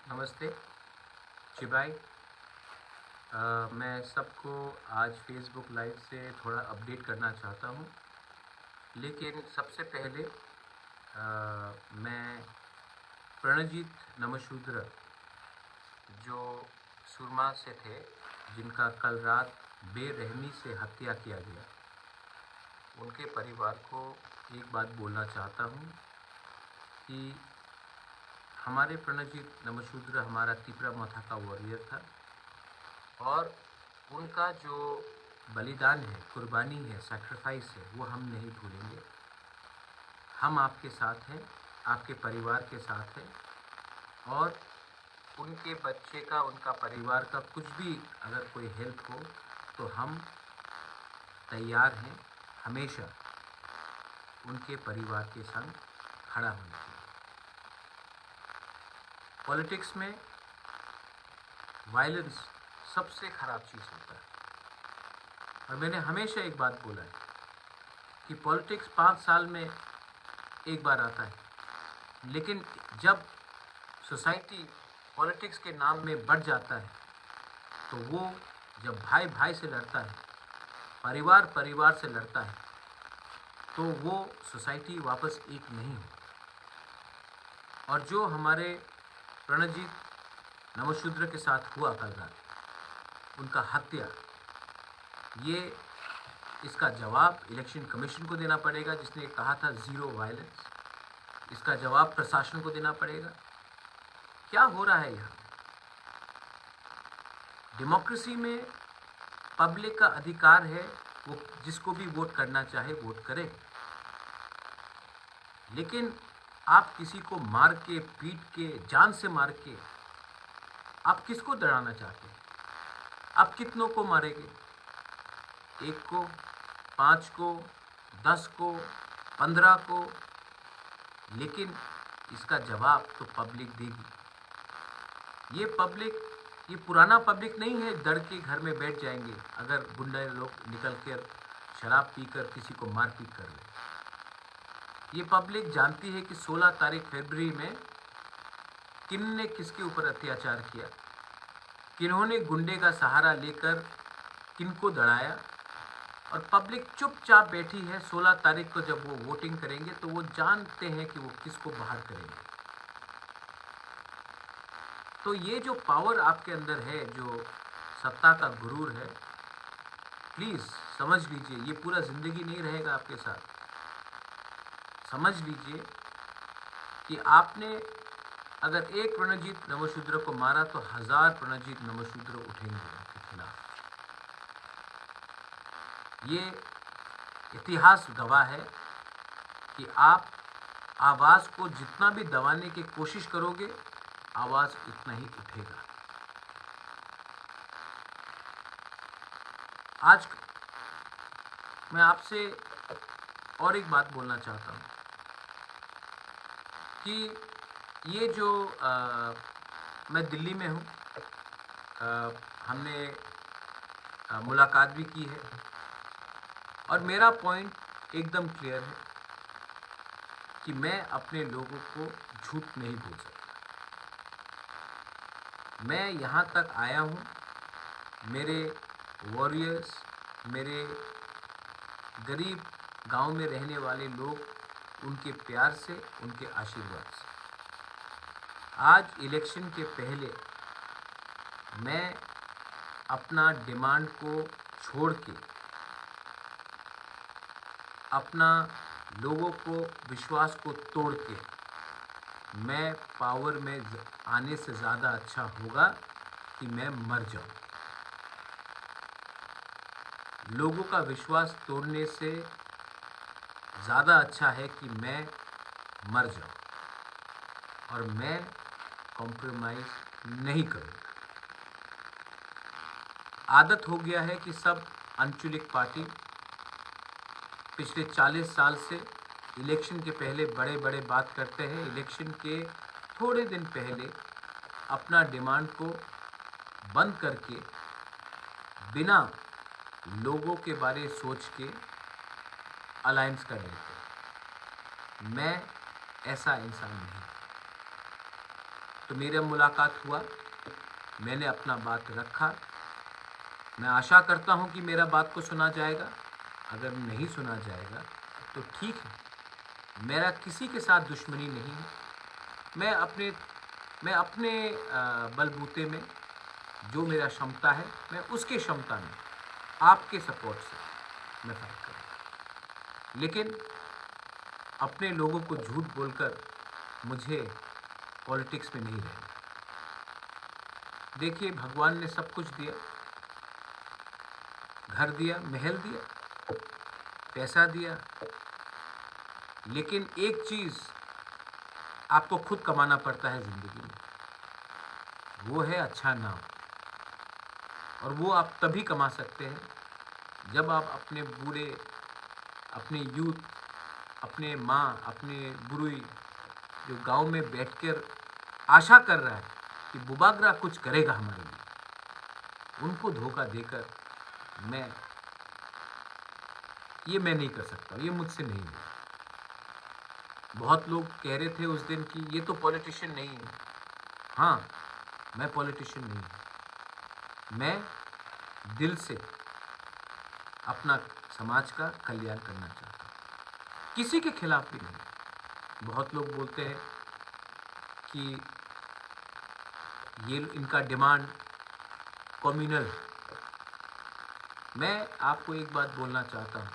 नमस्ते जी भाई। मैं सबको आज फेसबुक लाइव से थोड़ा अपडेट करना चाहता हूँ, लेकिन सबसे पहले मैं प्रणजीत नमशूद्र जो सुरमा से थे, जिनका कल रात बेरहमी से हत्या किया गया, उनके परिवार को एक बात बोलना चाहता हूँ कि हमारे प्रणजीत नमशूद्र हमारा तिपरा माथा का वॉरियर था और उनका जो बलिदान है, कुर्बानी है, सैक्रिफाइस है, वो हम नहीं भूलेंगे। हम आपके साथ हैं, आपके परिवार के साथ हैं और उनके बच्चे का, उनका परिवार का कुछ भी अगर कोई हेल्प हो तो हम तैयार हैं हमेशा उनके परिवार के संग खड़ा होने के लिए। पॉलिटिक्स में वायलेंस सबसे खराब चीज़ होता है और मैंने हमेशा एक बात बोला है कि पॉलिटिक्स 5 साल में एक बार आता है, लेकिन जब सोसाइटी पॉलिटिक्स के नाम में बढ़ जाता है तो वो जब भाई भाई से लड़ता है, परिवार परिवार से लड़ता है, तो वो सोसाइटी वापस एक नहीं होती। और जो हमारे प्रणजीत नमशूद्र के साथ हुआ कल रात, उनका हत्या, ये इसका जवाब इलेक्शन कमीशन को देना पड़ेगा, जिसने कहा था ज़ीरो वायलेंस। इसका जवाब प्रशासन को देना पड़ेगा। क्या हो रहा है यहाँ? डेमोक्रेसी में पब्लिक का अधिकार है, वो जिसको भी वोट करना चाहे वोट करे, लेकिन आप किसी को मार के, पीट के, जान से मार के आप किसको डराना चाहते हैं? आप कितनों को मारेंगे? 1 को, 5 को, 10 को, 15 को? लेकिन इसका जवाब तो पब्लिक देगी। ये पब्लिक, ये पुराना पब्लिक नहीं है डर के घर में बैठ जाएंगे अगर गुंडे लोग निकल कर शराब पीकर किसी को मारपीट कर ले। ये पब्लिक जानती है कि 16 तारीख फरवरी में किनने किसके ऊपर अत्याचार किया, किन्होंने गुंडे का सहारा लेकर किनको दड़ाया, और पब्लिक चुपचाप बैठी है। 16 तारीख को जब वो वोटिंग करेंगे तो वो जानते हैं कि वो किसको बाहर करेंगे। तो ये जो पावर आपके अंदर है, जो सत्ता का गुरूर है, प्लीज़ समझ लीजिए, ये पूरा ज़िंदगी नहीं रहेगा आपके साथ। समझ लीजिए कि आपने अगर एक प्रणजीत नमशूद्र को मारा तो 1000 प्रणजीत नमशूद्र उठेंगे उनके खिलाफ। ये इतिहास गवाह है कि आप आवाज़ को जितना भी दबाने की कोशिश करोगे, आवाज़ उतना ही उठेगा। आज मैं आपसे और एक बात बोलना चाहता हूँ कि ये जो मैं दिल्ली में हूँ, हमने मुलाकात भी की है और मेरा पॉइंट एकदम क्लियर है कि मैं अपने लोगों को झूठ नहीं बोल सकता। मैं यहाँ तक आया हूँ, मेरे वॉरियर्स, मेरे गरीब गांव में रहने वाले लोग, उनके प्यार से, उनके आशीर्वाद से। आज इलेक्शन के पहले मैं अपना डिमांड को छोड़ के, अपना लोगों को विश्वास को तोड़ के, मैं पावर में आने से ज़्यादा अच्छा होगा कि मैं मर जाऊं। लोगों का विश्वास तोड़ने से ज़्यादा अच्छा है कि मैं मर जाऊं और मैं कॉम्प्रोमाइज़ नहीं करूंगा। आदत हो गया है कि सब अनचुलिक पार्टी पिछले 40 साल से इलेक्शन के पहले बड़े बड़े बात करते हैं, इलेक्शन के थोड़े दिन पहले अपना डिमांड को बंद करके बिना लोगों के बारे सोच के अलायंस कर लेते हैं। मैं ऐसा इंसान नहीं। तो मेरा मुलाकात हुआ, मैंने अपना बात रखा। मैं आशा करता हूँ कि मेरा बात को सुना जाएगा। अगर नहीं सुना जाएगा तो ठीक है, मेरा किसी के साथ दुश्मनी नहीं है। मैं अपने बलबूते में जो मेरा क्षमता है, मैं उसके क्षमता में आपके सपोर्ट से मैं फाइट करूँगा। लेकिन अपने लोगों को झूठ बोलकर मुझे पॉलिटिक्स में नहीं रहना। देखिए, भगवान ने सब कुछ दिया, घर दिया, महल दिया, पैसा दिया, लेकिन एक चीज़ आपको खुद कमाना पड़ता है ज़िंदगी में, वो है अच्छा नाम। और वो आप तभी कमा सकते हैं जब आप अपने बूढ़े, अपने यूथ, अपने माँ, अपने बुढ़ी जो गांव में बैठकर आशा कर रहा है कि बुबागरा कुछ करेगा हमारे लिए, उनको धोखा देकर मैं नहीं कर सकता, ये मुझसे नहीं है। बहुत लोग कह रहे थे उस दिन कि ये तो पॉलिटिशियन नहीं है। हाँ, मैं पॉलिटिशियन नहीं हूँ। मैं दिल से अपना समाज का कल्याण करना चाहता हूँ, किसी के खिलाफ भी नहीं। बहुत लोग बोलते हैं कि ये इनका डिमांड कम्युनल। मैं आपको एक बात बोलना चाहता हूँ,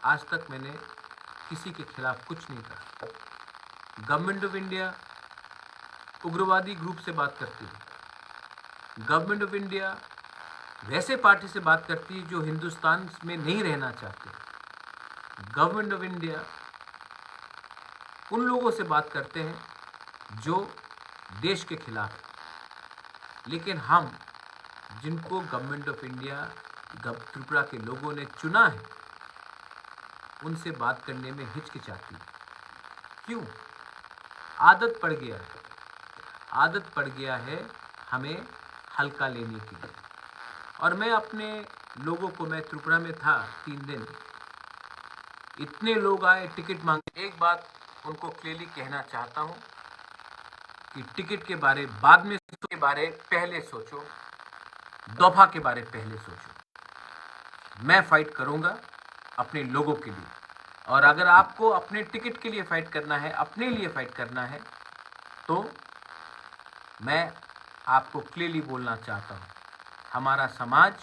आज तक मैंने किसी के खिलाफ कुछ नहीं कहा। गवर्नमेंट ऑफ इंडिया उग्रवादी ग्रुप से बात करती है। गवर्नमेंट ऑफ इंडिया वैसे पार्टी से बात करती है जो हिंदुस्तान में नहीं रहना चाहते। गवर्नमेंट ऑफ इंडिया उन लोगों से बात करते हैं जो देश के खिलाफ है। लेकिन हम जिनको गवर्नमेंट ऑफ इंडिया, त्रिपुरा के लोगों ने चुना है, उनसे बात करने में हिचकिचाती है। क्यों? आदत पड़ गया है, आदत पड़ गया है हमें हल्का लेने की। और मैं अपने लोगों को, मैं त्रिपुरा में था 3 दिन, इतने लोग आए टिकट मांगे। एक बात उनको क्लियरली कहना चाहता हूँ कि टिकट के बारे बाद में के बारे पहले सोचो, दफा के बारे पहले सोचो। मैं फाइट करूँगा अपने लोगों के लिए। और अगर आपको अपने टिकट के लिए फाइट करना है, अपने लिए फाइट करना है, तो मैं आपको क्लियरली बोलना चाहता हूँ, हमारा समाज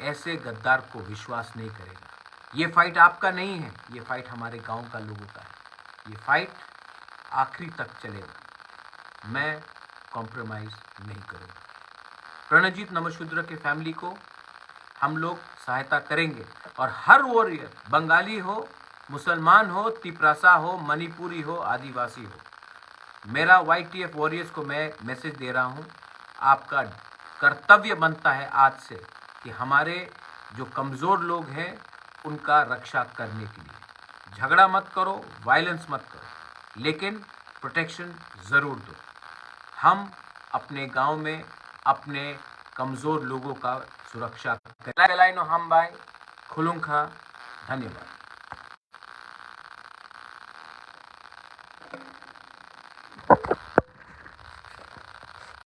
ऐसे गद्दार को विश्वास नहीं करेगा। ये फाइट आपका नहीं है, ये फाइट हमारे गांव का लोगों का है। ये फाइट आखिरी तक चलेगा। मैं कॉम्प्रोमाइज़ नहीं करूँगा। प्रणजीत नमशूद्र के फैमिली को हम लोग सहायता करेंगे। और हर वॉरियर, बंगाली हो, मुसलमान हो, तिपरासा हो, मणिपुरी हो, आदिवासी हो, मेरा YTF वॉरियर्स को मैं मैसेज दे रहा हूँ, आपका कर्तव्य बनता है आज से कि हमारे जो कमज़ोर लोग हैं उनका रक्षा करने के लिए झगड़ा मत करो, वायलेंस मत करो, लेकिन प्रोटेक्शन ज़रूर दो। हम अपने गांव में अपने कमज़ोर लोगों का सुरक्षा करें। हम बाय खुलुंखा, धन्यवाद।